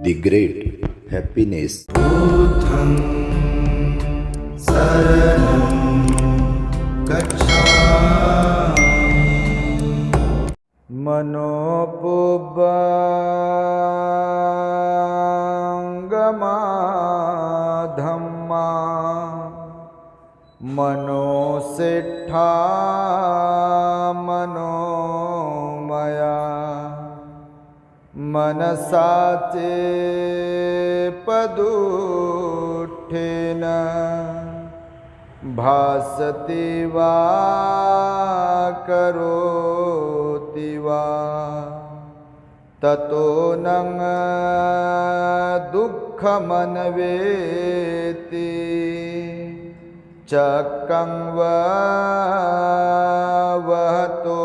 The Great Happiness. बुद्धं शरणं गच्छामि। मनोपुब्बंगमा धम्मा मनोसेठा मनोमया मनसाचे पदुठेन भासति वा करोति वा ततो नं दुःखमन्वेति चक्रं वहतो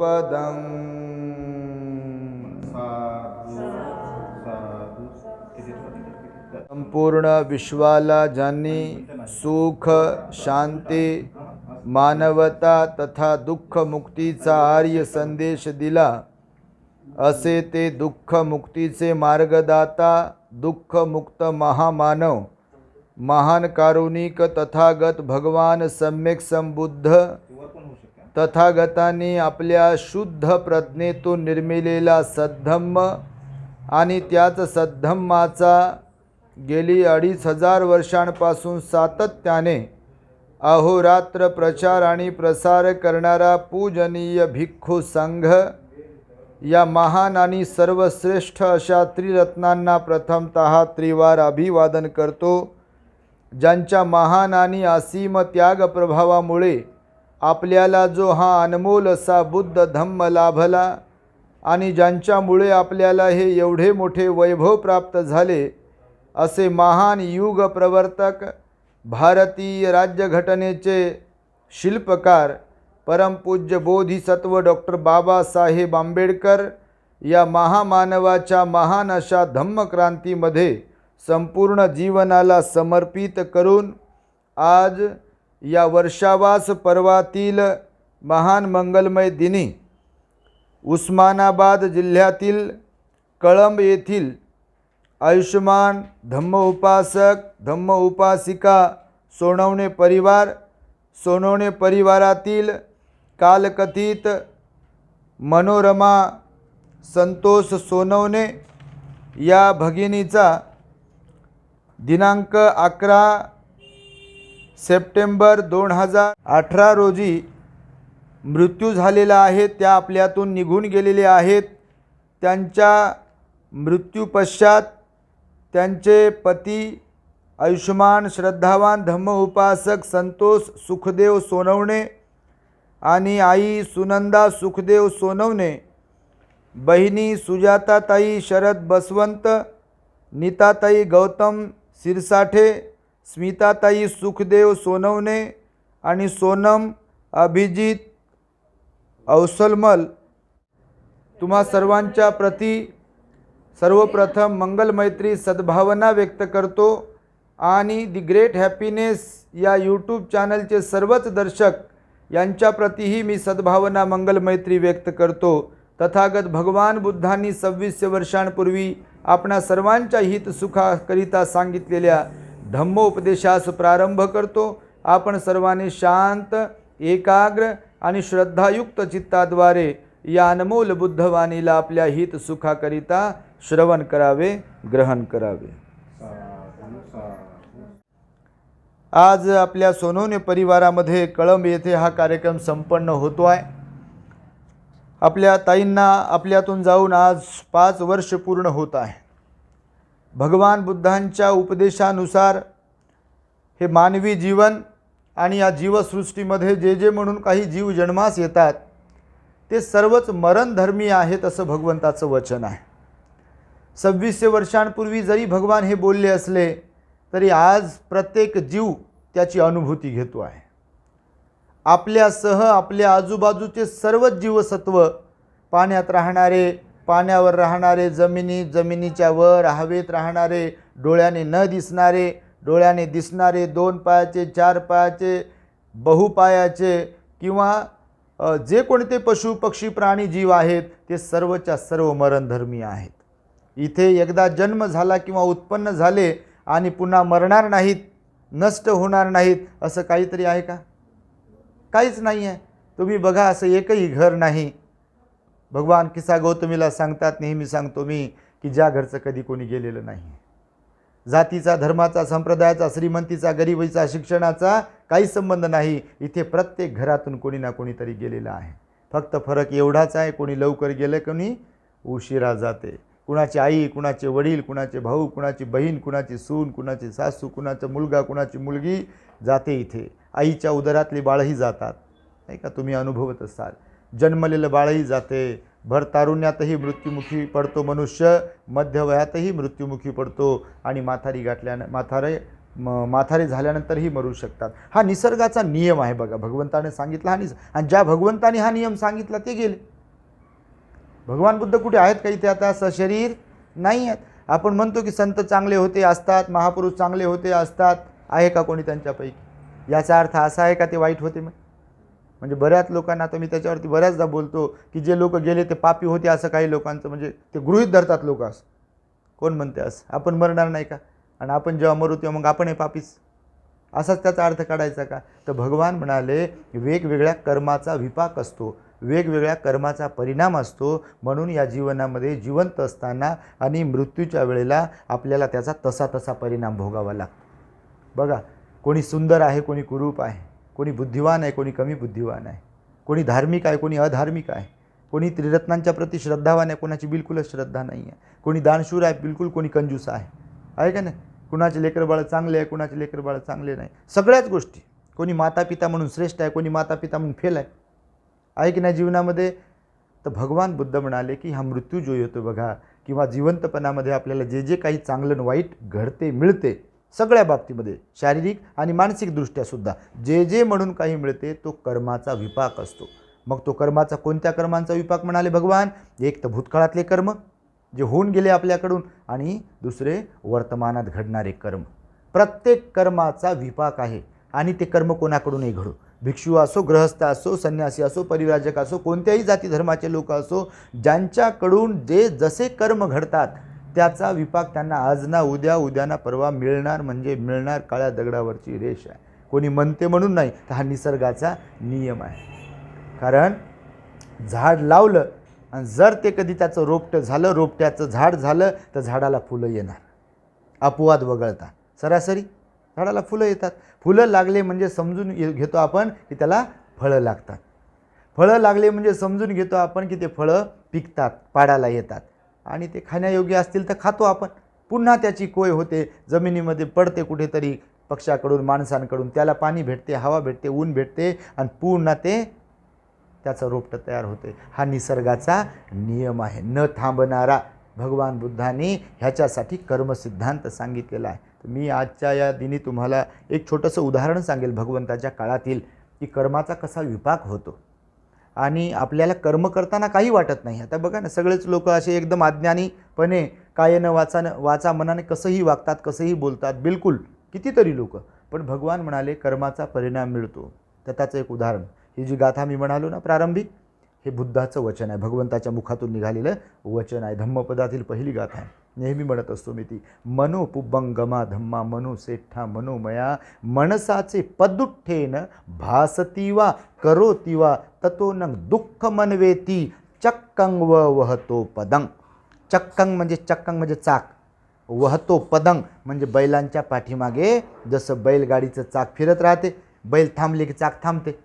पदम्। संपूर्ण विश्वाला ज्यांनी सुख शांती मानवता तथा दुःख मुक्तीचा आर्य संदेश दिला, असे ते दुःख मुक्तीचे मार्गदाता दुःख मुक्त महामानव महान कारुणिक तथागत भगवान सम्यक संबुद्ध तथागतांनी आपल्या शुद्ध प्रज्ञेतून निर्मिलेला सद्धम्म आणि त्याच सद्धम्माचा गेली 2500 वर्षांपासून सातत्याने अहोरात्र प्रचार आणि प्रसार करणारा पूजनीय भिक्खू संघ या महान आणि सर्वश्रेष्ठ अशा त्रिरत्नांना प्रथमतः त्रिवार अभिवादन करतो, ज्यांच्या महान आणि असीम त्याग प्रभावामुळे आपल्याला जो हा अनमोल असा बुद्ध धम्म लाभला आणि ज्यांच्यामुळे आपल्याला हे एवढे मोठे वैभव प्राप्त झाले, असे महान युग प्रवर्तक भारतीय राज्यघटनेचे शिल्पकार परमपूज्य बोधिसत्व डॉक्टर बाबासाहेब आंबेडकर या महामानवाच्या महान अशा धम्मक्रांतीमध्ये संपूर्ण जीवनाला समर्पित करून आज या वर्षावास पर्वातील महान मंगलमय दिनी उस्मानाबाद जिल्ह्यातील कळंब येथील आयुष्मान धम्म उपासक धम्म उपासिका सोनवणे परिवारातील कालकथित मनोरमा संतोष सोनवणे या भगिनीचा दिनांक 11 सप्टेंबर 2018 रोजी मृत्यू झालेला आहे। त्या आपल्यातून निघून गेलेले आहेत। त्यांच्या मृत्यूपश्चात त्यांचे पती आयुष्मान श्रद्धावान धम्म उपासक संतोष सुखदेव सोनवणे आणि आई सुनंदा सुखदेव सोनवणे, बहिणी सुजाताताई शरद बसवंत, नीताताई गौतम सिरसाठे, स्मिताताई सुखदेव सोनवणे आणि सोनम अभिजित औसलमल, तुम्हा सर्वांच्या प्रती सर्वप्रथम मंगलमैत्री सद्भावना व्यक्त करतो आणि दी ग्रेट हॅपीनेस या यूट्यूब चॅनलचे सर्वच दर्शक यांच्या प्रतीही मी सद्भावना मंगलमैत्री व्यक्त करतो। तथागत भगवान बुद्धांनी 2600 वर्षांपूर्वी आपणा सर्वांच्या हितसुखाकरिता सांगितलेल्या धम्मोपदेशास प्रारंभ करतो। आपण सर्वांनी शांत एकाग्र आणि श्रद्धायुक्त चित्ताद्वारे या अनमोल बुद्धवाणीला आपल्या हितसुखाकरिता श्रवण करावे, ग्रहण करावे। आज आपल्या सोनवणे परिवारामध्ये कळंब येथे हा कार्यक्रम संपन्न होतो आहे। आपल्या ताईंना आपल्यातून जाऊन आज 5 वर्ष पूर्ण होत आहे। भगवान बुद्धांच्या उपदेशानुसार हे मानवी जीवन आणि या जीवसृष्टीमध्ये जे जे म्हणून काही जीव जन्मास येतात ते सर्वच मरणधर्मी आहेत असं भगवंताचं वचन आहे। 2600 वर्षांपूर्वी जरी भगवान हे बोलले असले तरी आज प्रत्येक जीव त्याची अनुभूती घेतो आहे। आपल्यासह आपल्या आजूबाजूचे सर्व जीवसत्व, पाण्यात राहणारे, पाण्यावर राहणारे, जमिनीच्या वर हवेत राहणारे, डोळ्याने न दिसणारे, डोळ्याने दिसणारे, 2 पायाचे, 4 पायाचे, बहुपायाचे किंवा जे कोणते पशु पक्षी प्राणी जीव आहेत ते सर्वच्या सर्व मरणधर्मी आहेत। इथे एकदा जन्म झाला किंवा उत्पन्न झाले आणि पुन्हा मरणार नाहीत, नष्ट होणार नाहीत, असं काहीतरी आहे का? काहीच नाही आहे. तुम्ही बघा, असं एकही घर नाही. भगवान किस्सा गौतमीला सांगतात, नेहमी सांगतो मी, की ज्या घरचं कधी कोणी गेलेलं नाही. जातीचा, धर्माचा, संप्रदायाचा, श्रीमंतीचा, गरिबीचा, शिक्षणाचा काही संबंध नाही. इथे प्रत्येक घरातून कोणी ना कोणीतरी गेलेलं आहे. फक्त फरक एवढाच आहे, कोणी लवकर गेलं, कोणी उशिरा जाते. कुणाची आई, कुणाचे वडील, कुणाचे भाऊ, कुणाची बहीण, कुणाची सून, कुणाची सासू, कुणाचा मुलगा, कुणाची मुलगी जाते. इथे आईच्या उदरातली बाळही जातात, नाही का? तुम्ही अनुभवत असाल. जन्मलेलं बाळही जाते. भर तारुण्यातही मृत्युमुखी पडतो मनुष्य, मध्यवयातही मृत्युमुखी पडतो आणि म्हातारे झाल्यानंतरही मरू शकतात. हा निसर्गाचा नियम आहे बघा. भगवंताने सांगितला आणि ज्या भगवंताने हा नियम सांगितला ते गेले. भगवान बुद्ध कुठे आहेत? काही ते आता सशरीर नाही आहेत. आपण म्हणतो की संत चांगले होते असतात, महापुरुष चांगले होते असतात. आहे का कोणी त्यांच्यापैकी? याचा अर्थ असा आहे का ते वाईट होते? म्हणजे बऱ्याच लोकांना, आता मी त्याच्यावरती बऱ्याचदा बोलतो, की जे लोक गेले ते पापी होते असं काही लोकांचं म्हणजे ते गृहीत धरतात लोक. असं कोण म्हणते? असं आपण मरणार नाही का? आणि आपण जेव्हा मरू तेव्हा मग आपण हे पापीच, असाच त्याचा अर्थ काढायचा का? तर भगवान म्हणाले, वेगवेगळ्या कर्माचा विपाक असतो, वेगवेगळ्या कर्माचा परिणाम असतो. म्हणून या जीवनामध्ये जिवंत असताना आणि मृत्यूच्या वेळेला आपल्याला त्याचा तसा तसा परिणाम भोगावा लागतो. बघा, कोणी सुंदर आहे, कोणी कुरूप आहे, कोणी बुद्धिवान आहे, कोणी कमी बुद्धिवान आहे, कोणी धार्मिक आहे, कोणी अधार्मिक आहे, कोणी त्रिरत्नांच्या प्रति श्रद्धावान आहे, कोणाची बिलकुलच श्रद्धा नाही आहे, कोणी दानशूर आहे बिलकुल, कोणी कंजूस आहे का नाही? कुणाचे लेकरबाळ चांगले आहे, कुणाचे लेकरबाळ चांगले नाही. सगळ्याच गोष्टी. कोणी मातापिता म्हणून श्रेष्ठ आहे, कोणी मातापिता म्हणून फेल आहे की नाही जीवनामध्ये? तर भगवान बुद्ध म्हणाले की हा मृत्यू जो येतो बघा, किंवा जिवंतपणामध्ये आपल्याला जे जे काही चांगलं वाईट घडते, मिळते, सगळ्या बाबतीमध्ये शारीरिक आणि मानसिक दृष्ट्यासुद्धा जे जे म्हणून काही मिळते तो कर्माचा विपाक असतो. मग तो कर्माचा, कोणत्या कर्मांचा विपाक म्हणाले भगवान? एक तर भूतकाळातले कर्म जे होऊन गेले आपल्याकडून, आणि दुसरे वर्तमानात घडणारे कर्म. प्रत्येक कर्माचा विपाक आहे आणि ते कर्म कोणाकडूनही घडो. भिक्षू असो, गृहस्थ असो, संन्यासी असो, परिव्राजक असो, कोणत्याही जाती धर्माचे लोक असो, ज्यांच्याकडून जे जसे कर्म घडतात त्याचा विपाक त्यांना आज ना उद्या, उद्या ना परवा मिळणार म्हणजे मिळणार. काळ्या दगडावरची रेष आहे. कोणी म्हणते म्हणून नाही, तर हा निसर्गाचा नियम आहे. कारण झाड लावलं आणि जर ते कधी त्याचं रोपटं झालं, रोपट्याचं झाड झालं, तर झाडाला फुलं येणार. अपवाद वगळता सरासरी झाडाला फुलं येतात. फुलं लागले म्हणजे समजून घेतो आपण की त्याला फळं लागतात. फळं लागले म्हणजे समजून घेतो आपण की ते फळं पिकतात, पाडाला येतात आणि ते खाण्यायोग्य असतील तर खातो आपण. पुन्हा त्याची कोय होते, जमिनीमध्ये पडते कुठेतरी, पक्ष्याकडून, माणसांकडून. त्याला पाणी भेटते, हवा भेटते, ऊन भेटते आणि पुन्हा ते त्याचं रोपटं तयार होते. हा निसर्गाचा नियम आहे, न थांबणारा. भगवान बुद्धांनी ह्याच्यासाठी कर्मसिद्धांत सांगितलेला आहे. मी आजच्या या दिनी तुम्हाला एक छोटंसं उदाहरण सांगेल भगवंताच्या काळातील, की कर्माचा कसा विपाक होतो आणि आपल्याला कर्म करताना काही वाटत नाही. आता बघा ना, सगळेच लोक असे एकदम अज्ञानीपणे कायेनं वाचा मनाने कसंही वागतात, कसंही बोलतात, बिलकुल कितीतरी लोक. पण भगवान म्हणाले कर्माचा परिणाम मिळतो. तर त्याचं एक उदाहरण, ही जी गाथा मी म्हणालो ना प्रारंभिक, हे बुद्धाचं वचन आहे, भगवंताच्या मुखातून निघालेलं वचन आहे. धम्मपदातील पहिली गाथा आहे. नेहमी म्हणत असतो मी ती, मनो पुब्बंगमा धम्मा मनो सेठा मनोमया मनसाचे पदुठ्ठेन भासतीवा करोतीवा ततो न दुःख मनवेती चक्कंग व वहतो पदंग. चक्कंग म्हणजे चाक, वहतो पदंग म्हणजे बैलांच्या पाठीमागे जसं बैलगाडीचं चाक फिरत राहते, बैल थांबले की चाक थांबते.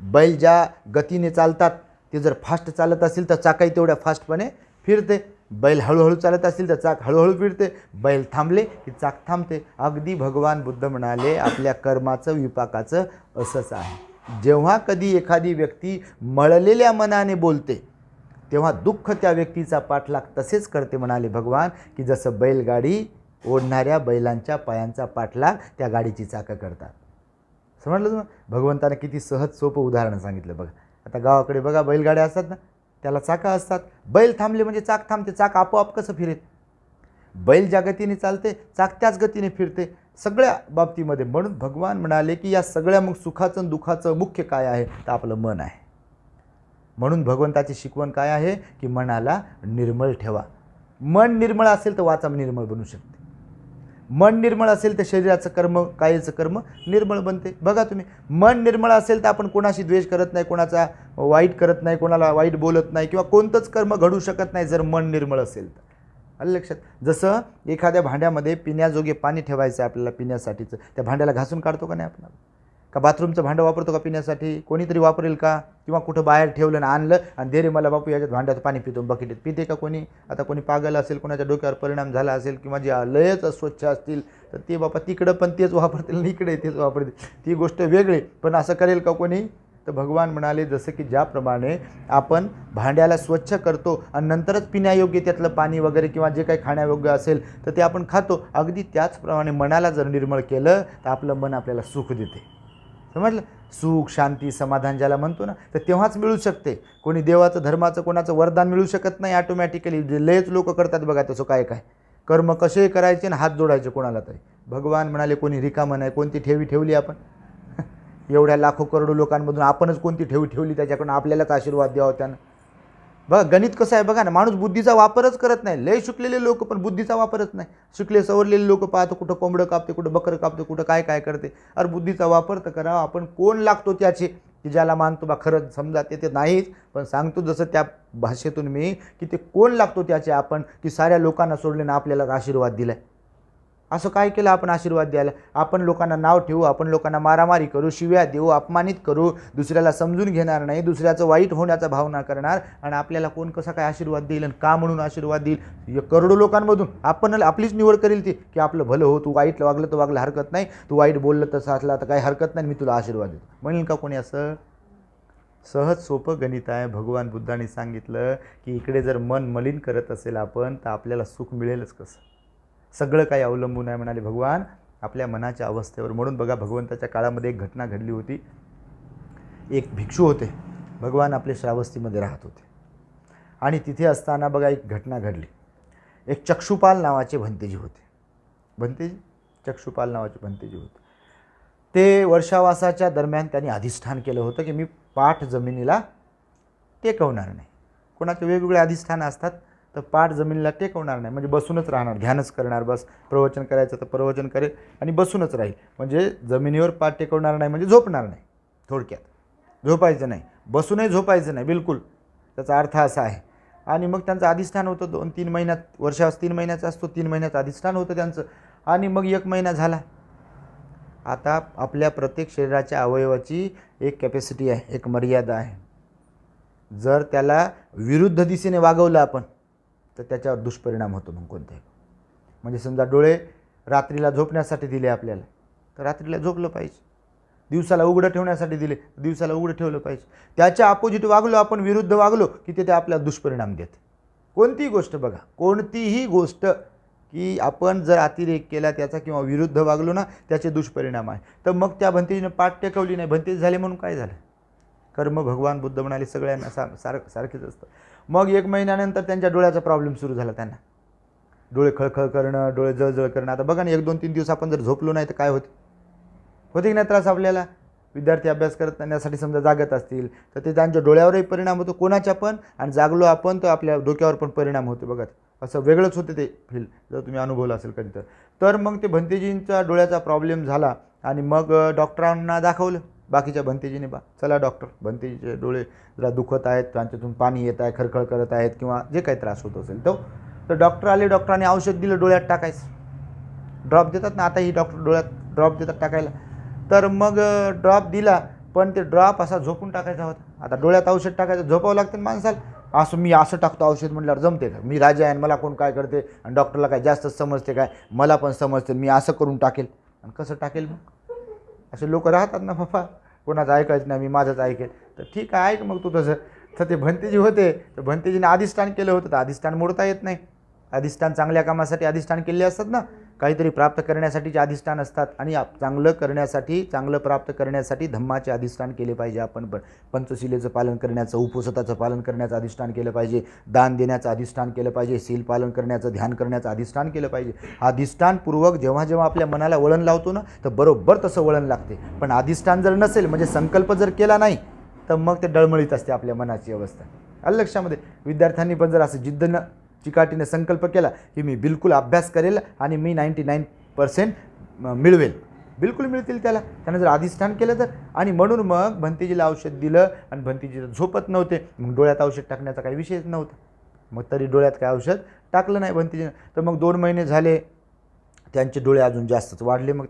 बैल ज्या गतीने चालतात ते जर फास्ट चालत असेल तर चाकही तेवढ्या फास्टपणे फिरते. बैल हळूहळू चालत असेल तर चाक हळूहळू फिरते. बैल थांबले की चाक थांबते. अगदी भगवान बुद्ध म्हणाले आपल्या कर्माचं विपाकाचं असंच आहे. जेव्हा कधी एखादी व्यक्ती मळलेल्या मनाने बोलते तेव्हा दुःख त्या व्यक्तीचा पाठलाग तसेच करते. म्हणाले भगवान की जसं बैलगाडी ओढणाऱ्या बैलांच्या पायांचा पाठलाग त्या गाडीची चाकं करतात. समजलं तुम्हाला? भगवंताने किती सहज सोपं उदाहरण सांगितलं बघा. आता गावाकडे बघा बैलगाड्या असतात ना, त्याला चाकं असतात. बैल थांबले म्हणजे चाक थांबते. चाक आपोआप कसं फिरेल? बैल ज्या गतीने चालते चाक त्याच गतीने फिरते सगळ्या बाबतीमध्ये. म्हणून भगवान म्हणाले की या सगळ्या मग सुखाचं आणि दुःखाचं मुख्य काय आहे? तर आपलं मन आहे. म्हणून भगवंताची शिकवण काय आहे की मनाला निर्मळ ठेवा. मन निर्मळ असेल तर वाचा निर्मळ बनू शकते. मन निर्मळ असेल तर शरीराचं कर्म कायचं कर्म निर्मळ बनते. बघा तुम्ही, मन निर्मळ असेल तर आपण कोणाशी द्वेष करत नाही, कोणाचा वाईट करत नाही, कोणाला वाईट बोलत नाही किंवा कोणतंच कर्म घडू शकत नाही जर मन निर्मळ असेल तर. आलं लक्षात. जसं एखाद्या भांड्यामध्ये पिण्याजोगे पाणी ठेवायचं आहे आपल्याला पिण्यासाठीचं, त्या भांड्याला घासून काढतो का नाही आपण? का बाथरूमचं भांडं वापरतो का पिण्यासाठी? कोणीतरी वापरेल का? किंवा कुठं बाहेर ठेवलं आणि आणलं आणि दे रे मला बापू याच्यात भांड्यात पाणी पितो बकेटीत, पिते का कोणी? आता कोणी पागल असेल, कोणाच्या डोक्यावर परिणाम झाला असेल किंवा जे लयच अस्वच्छ असतील तर ते बापा तिकडं पण तेच वापरतील आणि इकडे तेच वापरतील, ती गोष्ट वेगळी. पण असं करेल का कोणी? तर भगवान म्हणाले जसं की ज्याप्रमाणे आपण भांड्याला स्वच्छ करतो आणि नंतरच पिण्यायोग्य त्यातलं पाणी वगैरे किंवा जे काही खाण्यायोग्य असेल तर ते आपण खातो, अगदी त्याचप्रमाणे मनाला जर निर्मळ केलं तर आपलं मन आपल्याला सुख देते. समजलं? सुख, शांती, समाधान ज्याला म्हणतो ना, तर तेव्हाच मिळू शकते. कोणी देवाचं धर्माचं कोणाचं वरदान मिळू शकत नाही ऑटोमॅटिकली. जे लयच लोक करतात बघा तसं काय काय कर्म कसे करायचे आणि हात जोडायचे कोणाला तरी. भगवान म्हणाले कोणी रिकामं नाही. कोणती ठेवी ठेवली आपण? एवढ्या लाखो करोडो लोकांमधून आपणच कोणती ठेवी ठेवली त्याच्याकडून आपल्यालाच आशीर्वाद द्यावा त्यानं. बघा गणित कसं आहे बघा ना, माणूस बुद्धीचा वापरच करत नाही. लय शिकलेले लोक पण बुद्धीचा वापरच नाही. शिकले सवरलेले लोक पाहतो कुठं कोंबडं कापते, कुठं बकरं कापते, कुठं काय काय करते. अरे बुद्धीचा वापर तर करा. आपण कोण लागतो त्याचे की ज्याला मानतो बा खरंच समजा ते नाहीच, पण सांगतो जसं त्या भाषेतून मी की ते कोण लागतो त्याचे आपण की साऱ्या लोकांना सोडले ना आपल्याला आशीर्वाद दिलाय. असं काय केलं आपण आशीर्वाद द्यायला? आपण लोकांना नाव ठेवू, आपण लोकांना मारामारी करू, शिव्या देऊ, अपमानित करू, दुसऱ्याला समजून घेणार नाही, दुसऱ्याचं वाईट होण्याचा भावना करणार आणि आपल्याला कोण कसा काय आशीर्वाद देईल आणि का म्हणून आशीर्वाद देईल? करोडो लोकांमधून आपण आपलीच निवड करेल ती की आपलं भलं हो, तू वाईट वागलं तर वागलं हरकत नाही, तू वाईट बोललं तसं असला तर काही हरकत नाही, मी तुला आशीर्वाद देतो म्हणेल का कोणी? असं सहज सोपं गणित आहे. भगवान बुद्धांनी सांगितलं की इकडे जर मन मलिन करत असेल आपण तर आपल्याला सुख मिळेलच कसं? सगळं काही अवलंबून आहे म्हणाले भगवान आपल्या मनाच्या अवस्थेवर. म्हणून बघा भगवंताच्या काळामध्ये एक घटना घडली होती. एक भिक्षू होते, भगवान आपले श्रावस्तीमध्ये राहत होते आणि तिथे असताना बघा एक घटना घडली. एक चक्षुपाल नावाचे भंतेजी होते. भंतेजी चक्षुपाल नावाचे भंतेजी होते. ते वर्षावासाच्या दरम्यान त्यांनी अधिष्ठान केलं होतं की मी पाठ जमिनीला टेकवणार नाही. कोणाचे वेगवेगळे अधिष्ठान असतात, तर पाठ जमिनीला टेकवणार नाही म्हणजे बसूनच राहणार, ध्यानच करणार. बस प्रवचन करायचं तर प्रवचन करेल आणि बसूनच राहील. म्हणजे जमिनीवर पाठ टेकवणार नाही म्हणजे झोपणार नाही. थोडक्यात झोपायचं नाही, बसूनही झोपायचं नाही बिलकुल, त्याचा अर्थ असा आहे. आणि मग त्यांचं अधिष्ठान होतं 2-3 महिन्यात, वर्षास 3 महिन्याचा असतो, 3 महिन्याचं अधिष्ठान होतं त्यांचं. आणि मग 1 महिना झाला. आता आपल्या प्रत्येक शरीराच्या अवयवाची एक कॅपॅसिटी आहे, एक मर्यादा आहे. जर त्याला विरुद्ध दिशेने वागवलं आपण तर त्याच्यावर दुष्परिणाम होतो. मग कोणत्याही म्हणजे समजा डोळे रात्रीला झोपण्यासाठी दिले आपल्याला तर रात्रीला झोपलं पाहिजे, दिवसाला उघडं ठेवण्यासाठी दिले दिवसाला उघडं ठेवलं पाहिजे. त्याच्या अपोजिट वागलो आपण, विरुद्ध वागलो की ते आपल्याला दुष्परिणाम देते. कोणतीही गोष्ट बघा, कोणतीही गोष्ट की आपण जर अतिरेक केला त्याचा किंवा विरुद्ध वागलो ना त्याचे दुष्परिणाम आहे. तर मग त्या भंतेजीने पाठ टेकवली नाही, भंतेज झाले म्हणून काय झालं? कर्म भगवान बुद्ध म्हणाले सगळ्यांना सारखेच असतं. मग 1 महिन्यानंतर त्यांच्या डोळ्याचा प्रॉब्लेम सुरू झाला. त्यांना डोळे खळखळ करणं, डोळे जळजळ करणं. आता बघा ना 1-2-3 दिवस आपण जर झोपलो नाही तर काय होते की नाही त्रास आपल्याला? विद्यार्थी अभ्यास करण्यासाठी समजा जागत असतील तर ते त्यांच्या डोळ्यावरही परिणाम होतो कोणाच्या पण, आणि जागलो आपण तर आपल्या डोक्यावर पण परिणाम होतो. बघा असं वेगळंच होते ते फील, जर तुम्ही अनुभवलं असेल कधी तर. मग ते भंतेजींचा डोळ्याचा प्रॉब्लेम झाला आणि मग डॉक्टरांना दाखवलं. बाकीच्या भंतेजीने चला डॉक्टर, भंतेजीचे डोळे जरा दुखत आहेत, त्यांच्यातून पाणी येत आहे, खळखळ करत आहेत किंवा जे काही त्रास होत असेल तर डॉक्टर आले. डॉक्टरांनी औषध दिलं डोळ्यात टाकायचं, ड्रॉप देतात ना आता ही डॉक्टर डोळ्यात ड्रॉप देतात टाकायला. तर मग ड्रॉप दिला, पण ते ड्रॉप असा झोपून टाकायचा होता. आता डोळ्यात औषध टाकायचं झोपावं लागतं माणसाला. असं मी असं टाकतो औषध म्हटल्यावर जमते का? मी राजा आहे आणि मला कोण काय करते? आणि डॉक्टरला काय जास्त समजते काय? मला पण समजते, मी असं करून टाकेल. आणि कसं टाकेल मग? असे लोक राहतात ना बाबा, कोणाचं ऐकायचं नाही, मी माझंच ऐकेल. तर ठीक आहे ऐक मग तू तसं. तर ते भंतेजी होते, तर भंतेजीने अधिष्ठान केलं होतं. तर अधिष्ठान मोडता येत नाही. अधिष्ठान चांगल्या कामासाठी अधिष्ठान केले असतात ना, काहीतरी प्राप्त करण्यासाठीचे अधिष्ठान असतात. आणि चांगलं करण्यासाठी, चांगलं प्राप्त करण्यासाठी धम्माचे अधिष्ठान केले पाहिजे. आपण पण पंचशिलेचं पालन करण्याचं, उपवासाचं पालन करण्याचं अधिष्ठान केलं पाहिजे, दान देण्याचं अधिष्ठान केलं पाहिजे, शील पालन करण्याचं, ध्यान करण्याचं अधिष्ठान केलं पाहिजे. अधिष्ठानपूर्वक जेव्हा जेव्हा आपल्या मनाला वळण लावतो ना तर बरोबर तसं वळण लागते. पण अधिष्ठान जर नसेल म्हणजे संकल्प जर केला नाही तर मग ते डळमळीत असते आपल्या मनाची अवस्था. आलं लक्षामध्ये? विद्यार्थ्यांनी पण जर असं जिद्दनं चिकाटीने संकल्प केला की मी बिलकुल अभ्यास करेल आणि मी 99% मिळवेल, बिलकुल मिळतील त्याला. त्यानं जर अधिष्ठान केलं तर. आणि म्हणून मग भंतेजीला औषध दिलं आणि भंतेजी झोपत नव्हते. मग डोळ्यात औषध टाकण्याचा काही विषयच नव्हता. मग तरी डोळ्यात काय औषध टाकलं नाही भंतेजीनं. तर मग 2 महिने झाले, त्यांचे डोळे अजून जास्तच वाढले. मग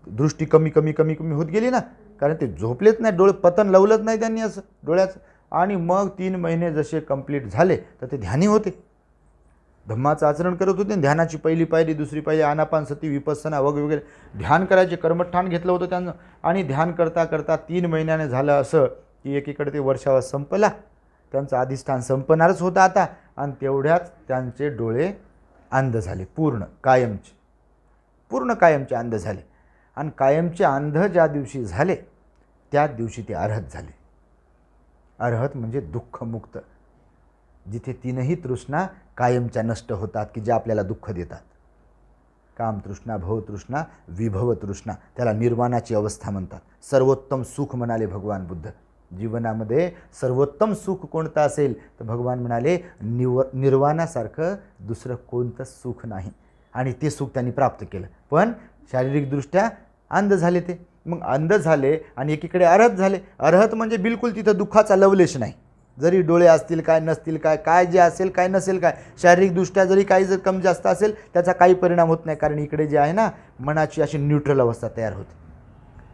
दृष्टी कमी कमी कमी कमी होत गेली ना, कारण ते झोपलेच नाही, डोळे पतन लावलंच नाही त्यांनी असं डोळ्याचं. आणि मग 3 महिने जसे कंप्लीट झाले तर ते ध्यानी होते, धम्माचं आचरण करत होते. ध्यानाची पहिली पायरी, दुसरी पायरी, आनापानसती, विपස්සना वगैरे ध्यान करायचे कर्मठाण घेतलं होतं त्यांनं. आणि ध्यान करता करता 3 महिन्याने झालं असं की एकीकडे ते वर्षावा संपला, त्यांचं अधिष्ठान संपणारच होतं आता. आणि तेवढ्याच त्यांचे डोळे अंध झाले, पूर्ण कायमचे अंध झाले. आणि कायमचे अंध ज्या दिवशी झाले त्याच दिवशी ते अर्हत झाले. अर्हत म्हणजे दुःखमुक्त, जिथे 3ही तृष्णा कायमच्या नष्ट होतात की ज्या आपल्याला दुःख देतात. कामतृष्णा, भवतृष्णा, विभवतृष्णा, त्याला निर्वाणाची अवस्था म्हणतात. सर्वोत्तम सुख म्हणाले भगवान बुद्ध. जीवनामध्ये सर्वोत्तम सुख कोणतं असेल तर भगवान म्हणाले निर्वाणासारखं दुसरं कोणतंच सुख नाही. आणि ते सुख त्यांनी प्राप्त केलं. पण शारीरिकदृष्ट्या अंध झाले ते. मग अंध झाले आणि एकीकडे अर्हत झाले. अर्हत म्हणजे बिलकुल तिथं दुःखाचा लवलेश नाही. जरी डोळे असतील काय, नसतील काय, काय जे असेल काय, नसेल काय, शारीरिकदृष्ट्या जरी काही जर कमी जास्त असेल त्याचा काही परिणाम होत नाही. कारण इकडे जे आहे ना, मनाची अशी न्यूट्रल अवस्था तयार होते.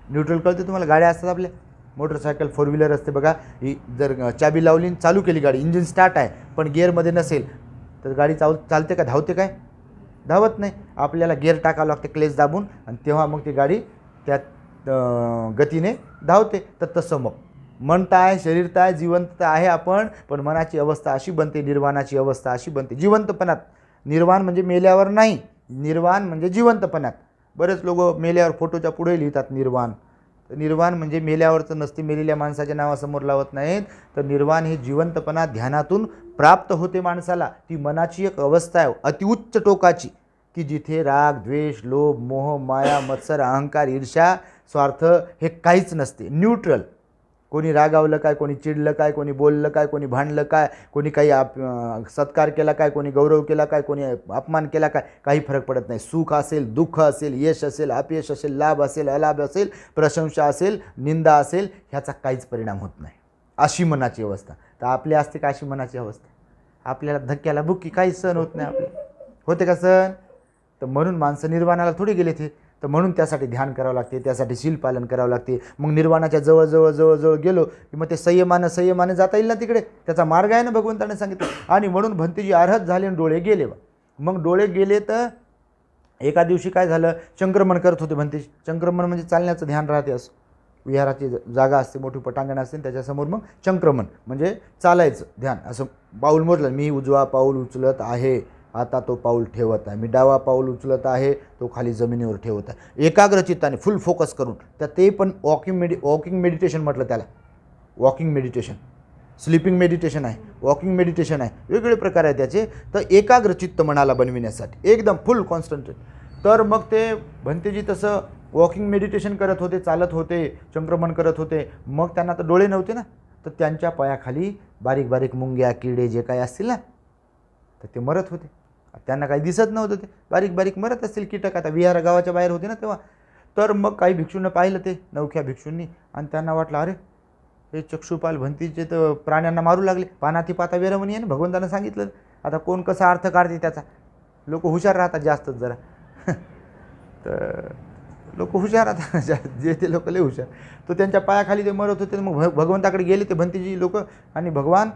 न्यूट्रल कळते तुम्हाला? गाड्या असतात आपल्या, मोटरसायकल, 4 व्हीलर असते बघा. ही जर चाबी लावली चालू केली गाडी, इंजिन स्टार्ट आहे पण गिअरमध्ये नसेल तर गाडी चालते का, धावते काय? धावत नाही. आपल्याला गिअर टाकावं लागते क्लेच दाबून, आणि तेव्हा मग ती गाडी त्या गतीने धावते. तर तसं मग मन तर आहे, शरीर तर आहे, जिवंत तर आहे आपण, पण मनाची अवस्था अशी बनते, निर्वाणाची अवस्था अशी बनते जिवंतपणात. निर्वाण म्हणजे मेल्यावर नाही, निर्वाण म्हणजे जिवंतपणात. बरेच लोक मेल्यावर फोटोच्या पुढे लिहितात निर्वाण. तर निर्वाण म्हणजे मेल्यावरचं नसते, मेलेल्या माणसाच्या नावासमोर लावत नाहीत. तर निर्वाण हे जिवंतपणा ध्यानातून प्राप्त होते माणसाला. ती मनाची एक अवस्था आहे अतिउच्च टोकाची, की जिथे राग, द्वेष, लोभ, मोह, माया, मत्सर, अहंकार, ईर्ष्या, स्वार्थ हे काहीच नसते. न्यूट्रल. कोणी रागावलं काय, कोणी चिडलं काय, कोणी बोललं काय, कोणी भांडलं काय, कोणी काही सत्कार केला काय, कोणी गौरव केला काय, कोणी अपमान केला काय, काही फरक पडत नाही. सुख असेल, दुःख असेल, यश असेल, अपयश असेल, लाभ असेल, अलाभ असेल, प्रशंसा असेल, निंदा असेल, ह्याचा काहीच परिणाम होत नाही. अशी मनाची अवस्था. तर आपली असते का अशी मनाची अवस्था? आपल्याला धक्क्याला बुक्की काहीच सहन होत नाही. आपले होते का सहन? तर म्हणून माणसं निर्वाणाला थोडी गेले ते. तर म्हणून त्यासाठी ध्यान करावं लागते, त्यासाठी शीलपालन करावं लागते. मग निर्वाणाच्या जवळ गेलो की मग ते संयमाने जाता येईल ना तिकडे. त्याचा मार्ग आहे ना भगवंताने सांगितलं. आणि म्हणून भंतेजी अर्हत झाले आणि डोळे गेले. मग डोळे गेले तर एका दिवशी काय झालं, चंक्रमण करत होते भंतेजी. चंक्रमण म्हणजे चालण्याचं ध्यान राहते. असं विहाराची जागा असते, मोठी पटांगण असते, त्याच्यासमोर मग चंक्रमण म्हणजे चालायचं ध्यान. असं पाऊल मोजलं, मी उजवा पाऊल उचलत आहे, आता तो पाऊल ठेवत आहे. मी डावा पाऊल उचलत आहे, तो खाली जमिनीवर ठेवत आहे. एकाग्रचित्ताने फुल फोकस करून. तर ते पण वॉकिंग मेडिटेशन म्हटलं त्याला. वॉकिंग मेडिटेशन, स्लीपिंग मेडिटेशन आहे, वॉकिंग मेडिटेशन आहे, वेगवेगळे प्रकार आहेत त्याचे. तर एकाग्रचित्त मनाला बनविण्यासाठी एकदम फुल कॉन्सन्ट्रेट. तर मग ते भंतेजी तसं वॉकिंग मेडिटेशन करत होते, चालत होते, चंक्रमण करत होते. मग त्यांना तर डोळे नव्हते ना, तर त्यांच्या पायाखाली बारीक बारीक मुंग्या, किडे जे काही असतील ना, तर ते मरत होते. त्यांना काही दिसत नव्हतं, ते बारीक बारीक मरत असतील कीटक. आता विहार गावाच्या बाहेर होते ना तेव्हा. तर मग काही भिक्षूंना पाहिलं, ते नवख्या भिक्षूंनी, आणि त्यांना वाटलं अरे हे चक्षुपाल भंतीचे तर प्राण्यांना मारू लागले. पानाती पाता वेरमणी आहे ना, भगवंतानं सांगितलं. आता कोण कसा अर्थ काढते त्याचा. लोक हुशार राहतात जास्तच जरा. तर लोक हुशार राहतात, जे ते लोक लय हुशार. तर त्यांच्या पायाखाली ते मरत होते. मग भगवंताकडे गेले ते भंतेजी लोक, आणि भगवान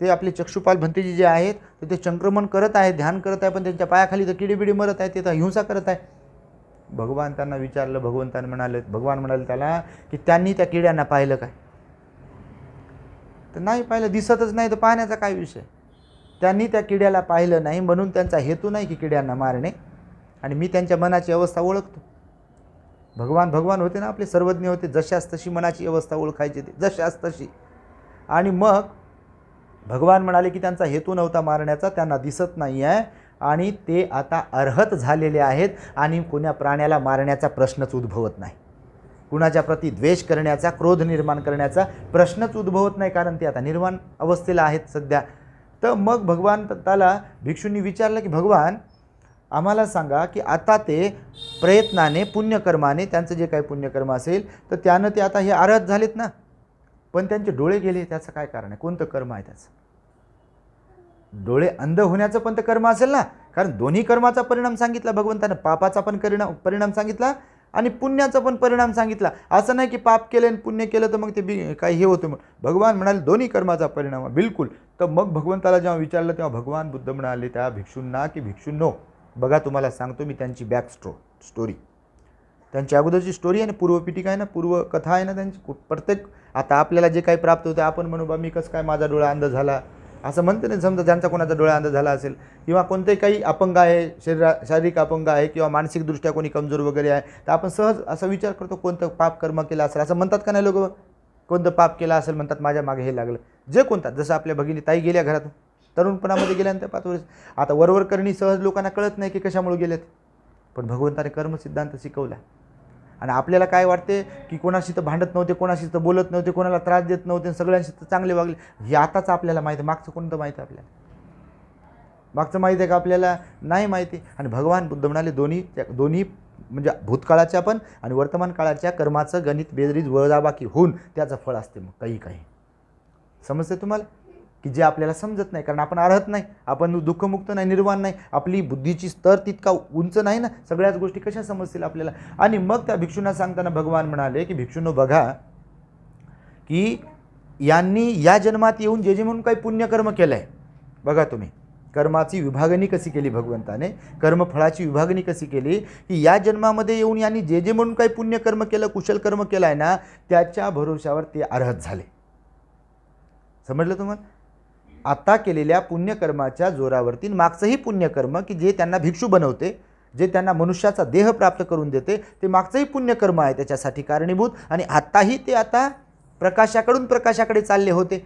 ते आपले चक्षुपाल भंतेजी जे आहेत तर ते चंक्रमण करत आहेत, ध्यान करत आहे, पण त्यांच्या पायाखाली तर किडीबिडी मरत आहे, ते तर हिंसा करत आहे. भगवान त्यांना विचारलं, भगवान म्हणाले त्याला की त्यांनी त्या किड्यांना पाहिलं काय? तर नाही पाहिलं, दिसतच नाही, तर पाहण्याचा काय विषय. त्यांनी त्या किड्याला पाहिलं नाही, म्हणून त्यांचा हेतू नाही की किड्यांना मारणे. आणि मी त्यांच्या मनाची अवस्था ओळखतो. भगवान होते ना आपले, सर्वज्ञ होते. जशास तशी मनाची अवस्था ओळखायची, ते जशास तशी. आणि मग भगवान म्हणाले की त्यांचा हेतू नव्हता मारण्याचा, त्यांना दिसत नाही आहे, आणि ते आता अर्हत झालेले आहेत, आणि कोण्या प्राण्याला मारण्याचा प्रश्नच उद्भवत नाही. कुणाच्या प्रती द्वेष करण्याचा, क्रोध निर्माण करण्याचा प्रश्नच उद्भवत नाही, कारण ते आता निर्वाण अवस्थेला आहेत सध्या. तर मग भगवान त्याला भिक्षूंनी विचारलं की भगवान आम्हाला सांगा की आता ते प्रयत्नाने पुण्यकर्माने त्यांचं जे काही पुण्यकर्म असेल तर त्यानं ते आता हे अरहत झालेत ना, पण त्यांचे डोळे गेले, त्याचं काय कारण आहे? कोणतं कर्म आहे त्याचं? डोळे अंध होण्याचं पण तर कर्म असेल ना, कारण दोन्ही कर्माचा परिणाम सांगितला भगवंतानं. पापाचा पण परिणाम सांगितला आणि पुण्याचा पण परिणाम सांगितला. असं नाही की पाप केलं आणि पुण्य केलं तर मग ते काही हे होतं. मग भगवान म्हणाले दोन्ही कर्माचा परिणाम बिलकुल. तर मग भगवंताला जेव्हा विचारलं तेव्हा भगवान बुद्ध म्हणाले त्या भिक्षूंना की भिक्षूंनो बघा तुम्हाला सांगतो मी त्यांची स्टोरी, त्यांची अगोदरची स्टोरी आहे ना, पूर्वपीठिका आहे ना, पूर्वकथा आहे ना त्यांची. प्रत्येक आता आपल्याला जे काही प्राप्त होतं आपण म्हणू बा मी कसं काय माझा डोळा अंध झाला असं म्हणते नाही. समजा ज्यांचा कोणाचा डोळा अंध झाला असेल किंवा कोणतेही काही अपंग आहे, शारीरिक अपंग आहे किंवा मानसिकदृष्ट्या कोणी कमजोर वगैरे आहे, तर आपण सहज असा विचार करतो कोणतं पाप कर्म केलं असेल असं म्हणतात का नाही लोक? कोणतं पाप केलं असेल म्हणतात माझ्या मागे हे लागलं, जे कोणतात. जसं आपल्या भगिनी ताई गेल्या घरातून तरुणपणामध्ये गेल्यानंतर 5 वर्ष, आता वरवर करणी सहज लोकांना कळत नाही की कशामुळे गेलेत, पण भगवंताने कर्मसिद्धांत शिकवला. आणि आपल्याला काय वाटते की कोणाशी तर भांडत नव्हते, कोणाशी तर बोलत नव्हते, कोणाला त्रास देत नव्हते, सगळ्यांशी तर चांगले वागले. हे आताच आपल्याला माहिती आहे, मागचं कोणतं माहिती आहे आपल्याला? मागचं माहिती आहे का आपल्याला? नाही माहिती. आणि भगवान बुद्ध म्हणाले दोन्ही म्हणजे भूतकाळाच्या पण आणि वर्तमान काळाच्या कर्माचं गणित बेरीज वजाबाकी होऊन त्याचं फळ असते. मग काही समजते तुम्हाला की जे आपल्याला समजत नाही, कारण आपण अर्हत नाही, आपण दुःखमुक्त नाही, निर्वाण नाही, आपली बुद्धीची स्तर तितका उंच नाही ना, सगळ्याच गोष्टी कशा समजतील आपल्याला. आणि मग त्या भिक्षूंना सांगताना भगवान म्हणाले की भिक्षूंनो बघा की यांनी या जन्मात येऊन जे म्हणून काही पुण्यकर्म केलं आहे, बघा तुम्ही कर्माची विभागणी कशी केली भगवंताने, कर्मफळाची विभागणी कशी केली की या जन्मामध्ये येऊन यांनी जे म्हणून काही पुण्यकर्म केलं, कुशल कर्म केलं आहे ना, त्याच्या भरोशावर ते अर्हत झाले. समजलं तुम्हाला? आता केलेल्या पुण्यकर्माच्या जोरावरती मागचंही पुण्यकर्म की जे त्यांना भिक्षू बनवते, जे त्यांना मनुष्याचा देह प्राप्त करून देते, ते मागचंही पुण्यकर्म आहे त्याच्यासाठी कारणीभूत. आणि आताही ते आता प्रकाशाकडून प्रकाशाकडे चालले होते,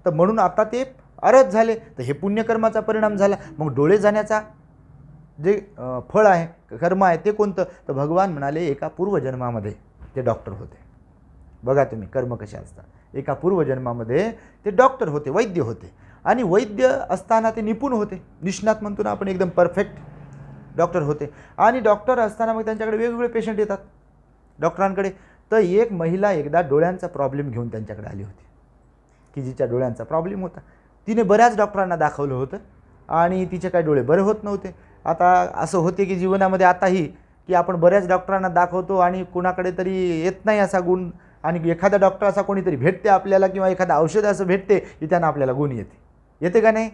तर म्हणून आता ते अर्हत झाले. तर हे पुण्यकर्माचा परिणाम झाला. मग डोळे जाण्याचा जे फळ आहे, कर्म आहे, ते कोणतं? तर भगवान म्हणाले एका पूर्वजन्मामध्ये ते डॉक्टर होते. बघा तुम्ही कर्म कसे असतात. एका पूर्वजन्मामध्ये ते डॉक्टर होते, वैद्य होते. आणि वैद्य असताना ते निपुण होते, निष्णात म्हणतो ना आपण, एकदम परफेक्ट डॉक्टर होते. आणि डॉक्टर असताना मग त्यांच्याकडे वेगवेगळे पेशंट येतात डॉक्टरांकडे. तर एक महिला एकदा डोळ्यांचा प्रॉब्लेम घेऊन त्यांच्याकडे आली होती की जिच्या डोळ्यांचा प्रॉब्लेम होता. तिने बऱ्याच डॉक्टरांना दाखवलं होतं आणि तिचे काही डोळे बरे होत नव्हते. आता असं होते की जीवनामध्ये आताही की आपण बऱ्याच डॉक्टरांना दाखवतो आणि कुणाकडे तरी येत नाही असा गुण, आणि एखादा डॉक्टर असा कोणीतरी भेटते आपल्याला किंवा एखादा औषध असं भेटते की त्यांना आपल्याला गुण येते का नाही?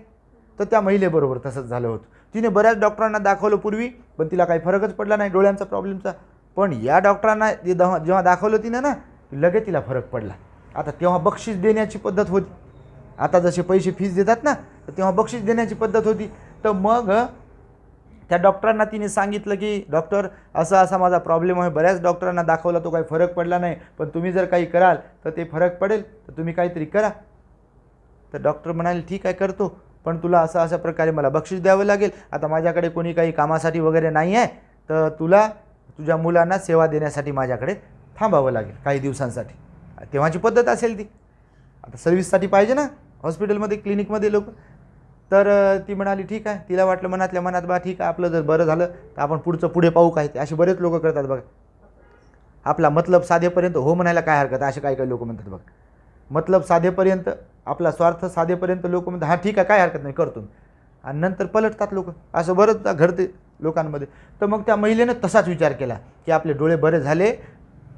तर त्या महिलेबरोबर तसंच झालं होतं. तिने बऱ्याच डॉक्टरांना दाखवलं पूर्वी, पण तिला काही फरकच पडला नाही डोळ्यांचा प्रॉब्लेमचा. पण या डॉक्टरांना जेव्हा दाखवलं तिनं ना, लगेच तिला फरक पडला. आता तेव्हा बक्षीस देण्याची पद्धत होती. आता जसे पैसे फीस देतात ना, तर तेव्हा बक्षीस देण्याची पद्धत होती. तर मग त्या डॉक्टरांना तिने सांगितलं की डॉक्टर असा माझा प्रॉब्लेम आहे, बऱ्याच डॉक्टरांना दाखवला तो काही फरक पडला नाही, पण तुम्ही जर काही कराल तर ते फरक पडेल, तर तुम्ही काहीतरी करा. तर डॉक्टर म्हणाले ठीक आहे करतो, पण तुला अशा प्रकारे मला बक्षीस द्यावं लागेल. आता माझ्याकडे कोणी काही कामासाठी वगैरे नाही आहे, तर तुला तुझ्या मुलांना सेवा देण्यासाठी माझ्याकडे थांबावं लागेल काही दिवसांसाठी. तेव्हाची पद्धत असेल ती. आता सर्व्हिससाठी पाहिजे ना हॉस्पिटलमध्ये, क्लिनिकमध्ये लोक. तर ती म्हणाली ठीक आहे. तिला वाटलं मनातल्या मनात बा ठीक आहे, आपलं जर बरं झालं तर आपण पुढे पाहू काय. ते असे बरेच लोक करतात बघा. आपला मतलब साधेपर्यंत हो म्हणायला काय हरकत, असे काही लोक म्हणतात बघा. मतलब साधेपर्यंत, आपला स्वार्थ साधेपर्यंत लोक म्हणतात हां ठीक आहे काय हरकत नाही करतो, आणि नंतर पलटतात लोक. असं बरंच घडते लोकांमध्ये. तर मग त्या महिलेनं तसाच विचार केला की आपले डोळे बरे झाले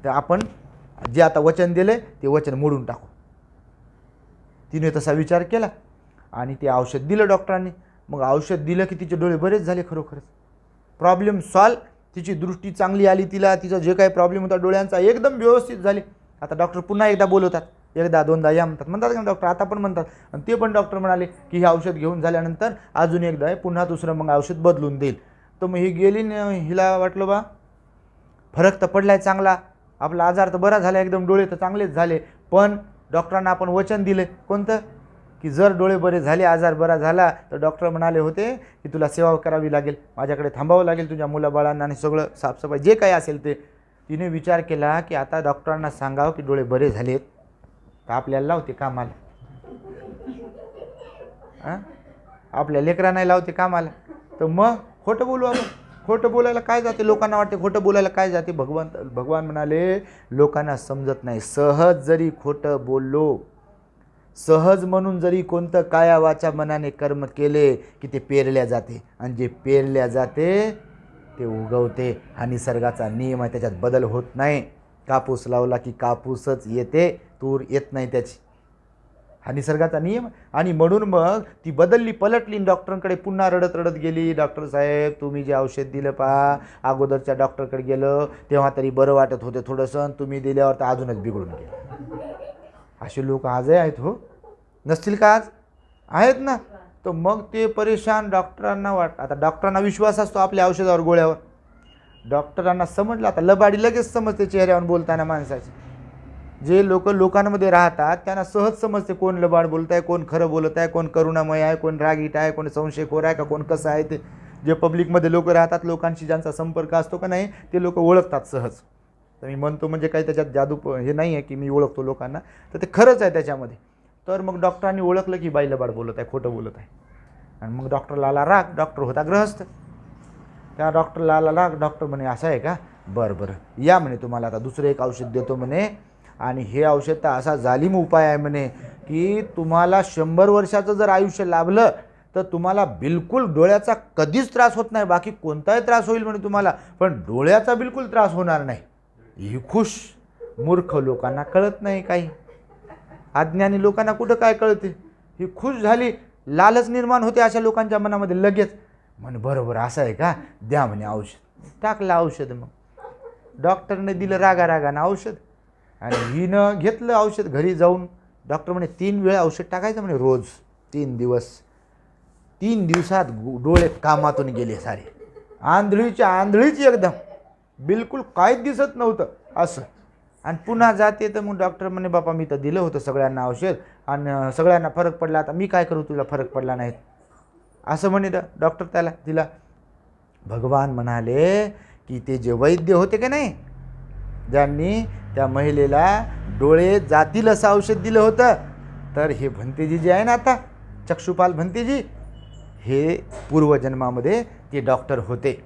तर आपण जे आता वचन दिले ते वचन मोडून टाकू. तिने तसा विचार केला आणि ते औषध दिलं डॉक्टरांनी. मग औषध दिलं की तिचे डोळे बरेच झाले खरोखरच. प्रॉब्लेम सॉल्व, तिची दृष्टी चांगली आली, तिचा जे काही प्रॉब्लेम होता डोळ्यांचा एकदम व्यवस्थित झाले. आता डॉक्टर पुन्हा एकदा बोलवतात, एकदा दोनदा या म्हणतात का डॉक्टर, आता पण म्हणतात. आणि ते पण डॉक्टर म्हणाले की हे औषध घेऊन झाल्यानंतर अजून एकदा आहे, पुन्हा दुसरं मग औषध बदलून देईल. तर मग ही गेली, हिला वाटलं बा फरक तर पडलाय चांगला, आपला आजार तर बरा झाला, एकदम डोळे तर चांगलेच झाले. पण डॉक्टरांना आपण वचन दिले कोणतं, की जर डोळे बरे झाले, आजार बरा झाला, तर डॉक्टर म्हणाले होते की तुला सेवा करावी लागेल, माझ्याकडे थांबावं लागेल, तुझ्या मुलाबाळांना आणि सगळं साफसफाई जे काही असेल ते. तिने विचार केला की आता डॉक्टरांना सांगावं की डोळे बरे झालेत, तर आपल्याला लावते कामाला. हां, आपल्या लेकरा नाही लावते कामाला, तर मग खोटं बोलू आपण. खोटं बोलायला काय जाते, लोकांना वाटते खोटं बोलायला काय जाते. भगवान म्हणाले लोकांना समजत नाही. सहज जरी खोटं बोललो, सहज म्हणून जरी कोणतं काया वाचा मनाने कर्म केले की ते पेरल्या जाते, आणि जे पेरल्या जाते ते उगवते. हा निसर्गाचा नियम आहे, त्याच्यात बदल होत नाही. कापूस लावला की कापूसच येते, तूर येत नाही त्याची. हा निसर्गाचा नियम. आणि म्हणून मग ती बदलली, पलटली, डॉक्टरांकडे पुन्हा रडत रडत गेली. डॉक्टर साहेब तुम्ही जे औषध दिलं पहा, अगोदरच्या डॉक्टरकडे गेलं तेव्हा तरी बरं वाटत होते थोडंसं, तुम्ही दिल्यावर तर अजूनच बिघडून गेलं. असे लोक आजही आहेत हो, नसतील का? आज आहेत ना. तर मग ते परेशान. डॉक्टरांना आता डॉक्टरांना विश्वास असतो आपल्या औषधावर गोळ्यावर. डॉक्टरांना समजलं, आता लबाडी लगेच समजते चेहऱ्यावर बोलताना माणसाची. जे लोकांमध्ये राहतात त्यांना सहज समजते कोण लबाड बोलत आहे, कोण खरं बोलत आहे, कोण करुणामय आहे, कोण रागीट आहे, कोण संशयखोर आहे का, कोण कसं आहे. ते जे पब्लिकमध्ये लोक राहतात, लोकांशी ज्यांचा संपर्क असतो का नाही, ते लोक ओळखतात सहज. तर मी म्हणतो म्हणजे काही त्याच्यात जादू हे नाही आहे की मी ओळखतो लोकांना, तर ते खरंच आहे त्याच्यामध्ये. तर मग डॉक्टरांनी ओळखलं की बाई लबाड बोलत आहे, खोटं बोलत आहे. आणि मग डॉक्टरला आला राग. डॉक्टर होता ग्रहस्थ. त्या डॉक्टरला आला राग. डॉक्टर म्हणे असं आहे का, बरं या म्हणे तुम्हाला आता दुसरं एक औषध देतो म्हणे, आणि हे औषध तर असा जालिम उपाय आहे म्हणे की तुम्हाला 100 वर्षाचं जर आयुष्य लाभलं तर तुम्हाला बिलकुल डोळ्याचा कधीच त्रास होत नाही. बाकी कोणताही त्रास होईल म्हणे तुम्हाला, पण डोळ्याचा बिलकुल त्रास होणार नाही. ही खुश. मूर्ख लोकांना कळत नाही काही, अज्ञानी लोकांना कुठं काय कळते. ही खुश झाली. लालच निर्माण होते अशा लोकांच्या मनामध्ये लगेच. म्हणे बरोबर असं आहे का, द्या म्हणे औषध. टाकलं औषध. मग डॉक्टरने दिलं रागानं औषध, आणि हिनं घेतलं औषध घरी जाऊन. डॉक्टर म्हणे 3 वेळा औषध टाकायचं म्हणे रोज 3 दिवस. 3 दिवसात डोळे कामातून गेले सारे, आंधळीची एकदम, बिलकुल काहीच दिसत नव्हतं असं. आणि पुन्हा जाते तर मग डॉक्टर म्हणे बापा मी तर दिलं होतं सगळ्यांना औषध आणि सगळ्यांना फरक पडला, आता मी काय करू, तुला फरक पडला नाही असं म्हणे डॉक्टर त्याला तिला. भगवान म्हणाले की ते जे वैद्य होते का नाही, ज्यांनी त्या महिलेला डोळे जातील असं औषध दिलं होतं, तर हे भंतेजी जे आहे ना आता, चक्षुपाल भंतेजी, हे पूर्वजन्मामध्ये ते डॉक्टर होते.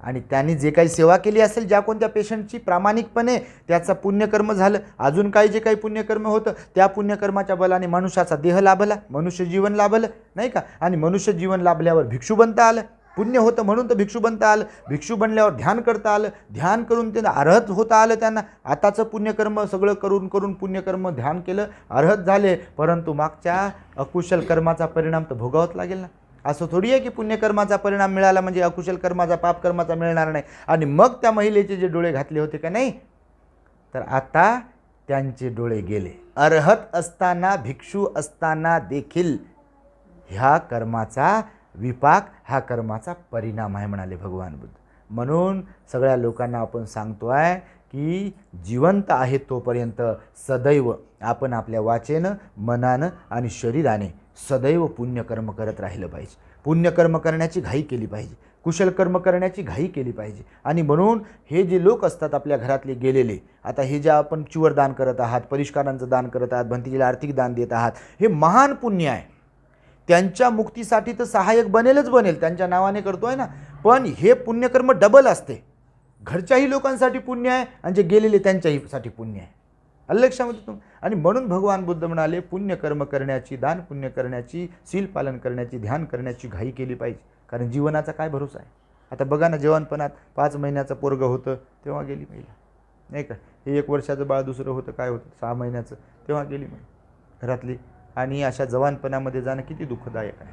आणि त्यांनी जे काही सेवा केली असेल ज्या कोणत्या पेशंटची प्रामाणिकपणे, त्याचं पुण्यकर्म झालं. अजून काही जे काही पुण्यकर्म होतं त्या पुण्यकर्माच्या बलाने मनुष्याचा देह लाभला, मनुष्य जीवन लाभलं नाही का. आणि मनुष्य जीवन लाभल्यावर भिक्षू बनता आलं. पुण्य होतं म्हणून तर भिक्षू बनता आलं. भिक्षू बनल्यावर ध्यान करता आलं. ध्यान करून त्यांना अर्हत होता आलं त्यांना. आताचं पुण्यकर्म सगळं करून पुण्यकर्म ध्यान केलं, अर्हत झाले. परंतु मागच्या अकुशल कर्माचा परिणाम तर भोगावाच लागेल ना. असं थोडी आहे की पुण्यकर्माचा परिणाम मिळाला म्हणजे अकुशल कर्माचा, पापकर्माचा मिळणार नाही. आणि मग त्या महिलेचे जे डोळे घातले होते का नाही, तर आता त्यांचे डोळे गेले. अर्हत असताना, भिक्षू असताना देखील ह्या कर्माचा विपाक, हा कर्माचा परिणाम आहे म्हणाले भगवान बुद्ध. म्हणून सगळ्या लोकांना आपण सांगतो आहे की जिवंत आहे तोपर्यंत सदैव आपण आपल्या वाचेनं, मनानं आणि शरीराने सदैव पुण्यकर्म करत राहिलं पाहिजे. पुण्यकर्म करण्याची घाई केली पाहिजे, कुशल कर्म करण्याची घाई केली पाहिजे. आणि म्हणून हे जे लोक असतात आपल्या घरातले गेलेले, आता हे जे आपण चिवर दान करत आहात, परिष्कारांचं दान करत आहात, भंतीजीला आर्थिक दान देत आहात, हे महान पुण्य आहे. त्यांच्या मुक्तीसाठी तर सहाय्यक बनेल, त्यांच्या नावाने करतोय ना. पण हे पुण्यकर्म डबल असते. घरच्याही लोकांसाठी पुण्य आहे आणि जे गेलेले त्यांच्याहीसाठी पुण्य आहे. लक्षामध्ये तुम्ही. आणि म्हणून भगवान बुद्ध म्हणाले पुण्यकर्म करण्याची, दान पुण्य करण्याची, शील पालन करण्याची, ध्यान करण्याची घाई केली पाहिजे. कारण जीवनाचा काय भरोसा आहे. आता बघा ना, जवानपणात 5 महिन्याचं पोरगं होतं तेव्हा गेली महिला नाही का. हे 1 वर्षाचं बाळ दुसरं होतं, काय होतं 6 महिन्याचं, तेव्हा गेली महिला घरातली. आणि अशा जवानपणामध्ये जाणं किती दुःखदायक आहे.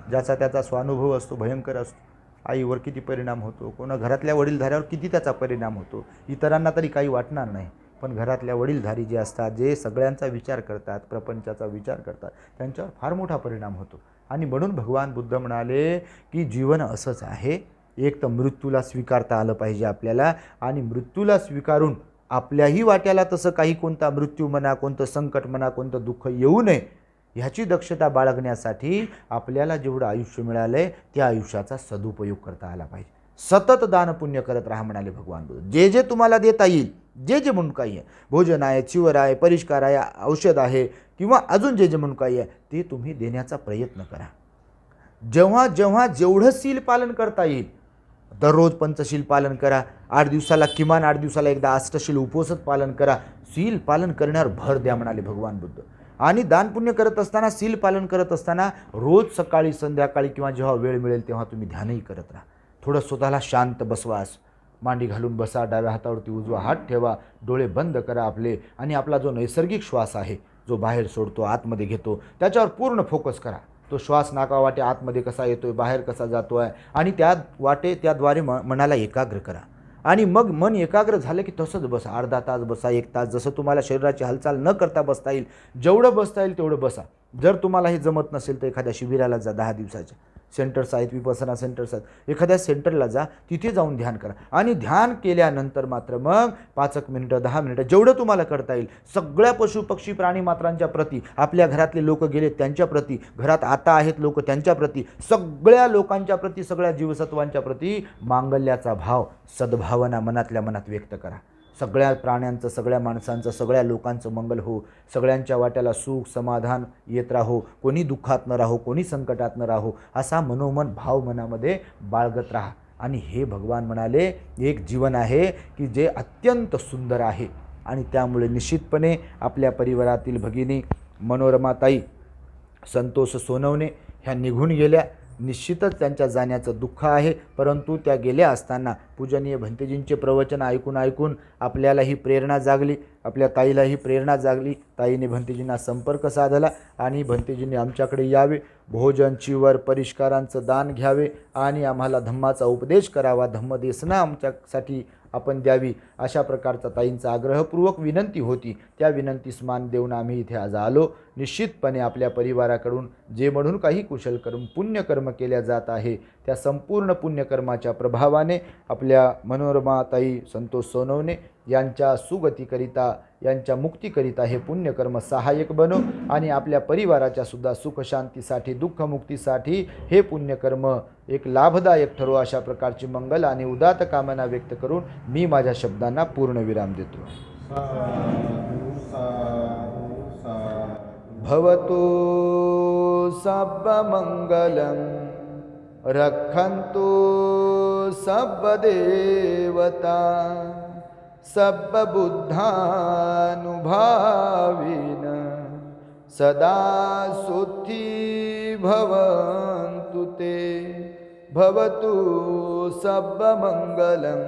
ज्याचा त्याचा स्वानुभव असतो, भयंकर असतो. आईवर किती परिणाम होतो, कोणा घरातल्या वडीलधाऱ्यावर किती त्याचा परिणाम होतो. इतरांना तरी काही वाटणार नाही, पण घरातल्या वडीलधारी जे असतात, जे सगळ्यांचा विचार करतात, प्रपंचाचा विचार करतात, त्यांच्यावर फार मोठा परिणाम होतो. आणि म्हणून भगवान बुद्ध म्हणाले की जीवन असंच आहे. एक तर मृत्यूला स्वीकारता आलं पाहिजे आपल्याला, आणि मृत्यूला स्वीकारून आपल्याही वाट्याला तसं काही कोणता मृत्यू म्हणा, कोणतं संकट म्हणा, कोणतं दुःख येऊ नये ह्याची दक्षता बाळगण्यासाठी आपल्याला जेवढं आयुष्य मिळालं आहे त्या आयुष्याचा सदुपयोग करता आला पाहिजे. सतत दान पुण्य करत राहा म्हणाले भगवान बुद्ध. जे जे तुम्हाला देता येईल, जे जे म्हणून काही आहे, भोजन आहे, चिवर आहे, परिष्कार आहे, औषध आहे, किंवा अजून जे म्हणून काही आहे ते तुम्ही देण्याचा प्रयत्न करा. जेव्हा जेव्हा जेवढं सील पालन करता येईल, दररोज पंचशील पालन करा, 8 दिवसाला किमान 8 दिवसाला एकदा अष्टशील उपवास पालन करा. सील पालन करण्यावर भर द्या म्हणाले भगवान बुद्ध. आणि दानपुण्य करत असताना, सील पालन करत असताना रोज सकाळी संध्याकाळी किंवा जेव्हा वेळ मिळेल तेव्हा तुम्ही ध्यानही करत राहा. थोडं स्वतःला शांत बसवा, मांडी घालून बसा, डाव्या हातावरती उजवा हात ठेवा, डोळे बंद करा आपले आणि आपला जो नैसर्गिक श्वास आहे जो बाहेर सोडतो आतमध्ये घेतो त्याच्यावर पूर्ण फोकस करा. तो श्वास नाकावाटे आतमध्ये कसा येतोय, बाहेर कसा जातो आहे आणि त्याद्वारे मनाला एकाग्र करा. आणि मग मन एकाग्र झालं की तसंच बसा, अर्धा तास बसा, 1 तास, जसं तुम्हाला शरीराची हालचाल न करता बसता येईल जेवढं बसता येईल तेवढं बसा. जर तुम्हाला हे जमत नसेल तर एखाद्या शिबिराला जा, 10 दिवसाच्या सेंटर्स आहेत, विपसना सेंटर्स आहेत, एखाद्या सेंटरला जा, तिथे जाऊन ध्यान करा. आणि ध्यान केल्यानंतर मात्र मग 5 मिनिटं 10 मिनिटं जेवढं तुम्हाला करता येईल सगळ्या पशु पक्षी प्राणी मात्रांच्या प्रती, आपल्या घरातले लोक गेले त्यांच्या प्रती, घरात आता आहेत लोक त्यांच्या प्रती, सगळ्या लोकांच्या प्रती, सगळ्या जीवसत्वांच्या प्रती मांगल्याचा भाव, सद्भावना मनातल्या मनात व्यक्त करा. सगळ्या प्राण्यांचं, सगळ्या माणसांचं, सगळ्या लोकांचं मंगल हो, सगळ्यांच्या वाट्याला सुख समाधान येत राहो, कोणी दुःखात न राहो, कोणी संकटात न राहो, असा मनोमन भाव मनामध्ये बाळगत राहा. आणि हे भगवान म्हणाले एक जीवन आहे की जे अत्यंत सुंदर आहे. आणि त्यामुळे निश्चितपणे आपल्या परिवारातील भगिनी मनोरमाताई संतोष सोनवणे ह्या निघून गेल्या. निश्चितच त्यांच्या जाण्याचं दुःख आहे, परंतु त्या गेल्या असताना पूजनीय भंतेजींचे प्रवचन ऐकून आपल्यालाही प्रेरणा जागली, आपल्या ताईलाही प्रेरणा जागली. ताईने भंतेजींना संपर्क साधला आणि भंतेजींनी आमच्याकडे यावे, भोजन चिवर परिष्कारांचं दान घ्यावे आणि आम्हाला धम्माचा उपदेश करावा, धम्मदेशना आमच्यासाठी आपण द्यावी, अशा प्रकारचा ताईंचा आग्रहपूर्वक विनंती होती. त्या विनंतीस मान देऊन आम्ही इथे आज आलो. निश्चितपणे आपल्या परिवाराकडून जे म्हणून काही कुशल कर्म पुण्यकर्म केल्या जात आहे त्या संपूर्ण पुण्यकर्माच्या प्रभावाने आपल्या मनोरमाताई संतोष सोनवणे यांच्या सुगतीकरिता, यांच्या मुक्तीकरिता हे पुण्यकर्म सहाय्यक बनो आणि आपल्या परिवाराच्या सुद्धा सुखशांतीसाठी, दुःखमुक्तीसाठी हे पुण्यकर्म एक लाभदायक ठरो, अशा प्रकारची मंगल आणि उदात्त कामना व्यक्त करून मी माझ्या शब्दांना पूर्णविराम देतो. भवतु सर्वमंगलं रक्षन्तु सर्वदेवता सर्वबुद्धानुभाविन सदा सुखी भवन्तु ते. भवतु सर्वमंगलं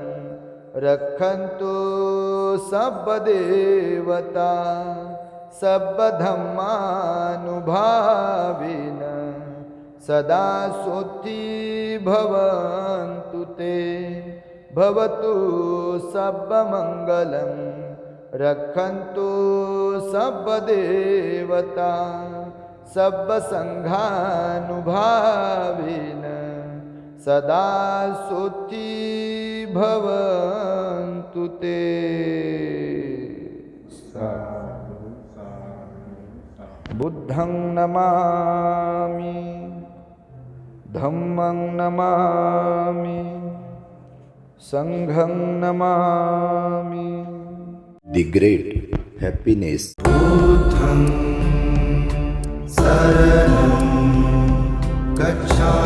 रक्षन्तु सर्वदेवता सर्वधर्मानुभाविन सदा सुखी भवन्तु ते. भवतु सर्वमंगलं रक्षन्तु सर्वदेवता सर्वसंघानुभाविन सदा सुखी भवन्तु ते. बुद्धं नमामि, धम्मं नमामि, संघं नमामि. The great happiness. बुद्धं शरणं गच्छामि.